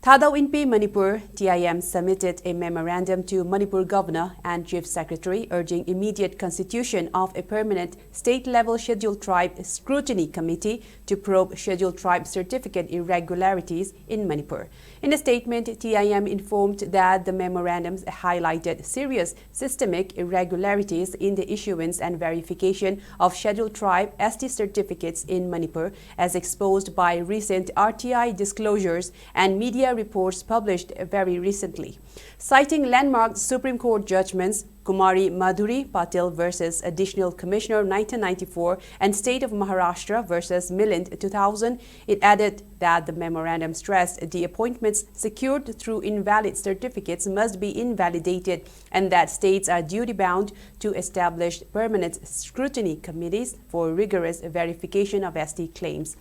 Thadau Inpi Manipur, TIM submitted a memorandum to Manipur Governor and Chief Secretary urging immediate constitution of a permanent state-level Scheduled Tribe Scrutiny Committee to probe Scheduled Tribe certificate irregularities in Manipur. In a statement, TIM informed that the memorandums highlighted serious systemic irregularities in the issuance and verification of Scheduled Tribe ST certificates in Manipur, as exposed by recent RTI disclosures and media reports published very recently. Citing landmark Supreme Court judgments, Kumari Madhuri Patil versus Additional Commissioner 1994 and State of Maharashtra versus Milind 2000, it added that the memorandum stressed the appointments secured through invalid certificates must be invalidated and that states are duty-bound to establish permanent scrutiny committees for rigorous verification of ST claims.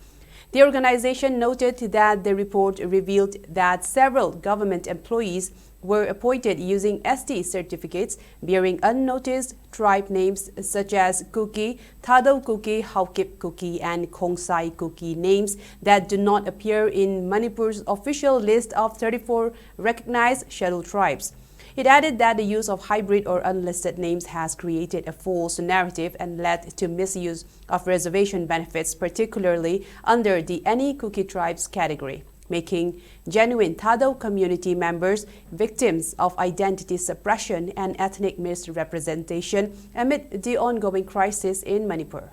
The organization noted that the report revealed that several government employees were appointed using ST certificates bearing unnoticed tribe names such as Kuki, Thadau Kuki, Haukip Kuki, and Khongsai Kuki names that do not appear in Manipur's official list of 34 recognized scheduled tribes. It added that the use of hybrid or unlisted names has created a false narrative and led to misuse of reservation benefits, particularly under the Any Kuki tribes category, making genuine Thadau community members victims of identity suppression and ethnic misrepresentation amid the ongoing crisis in Manipur.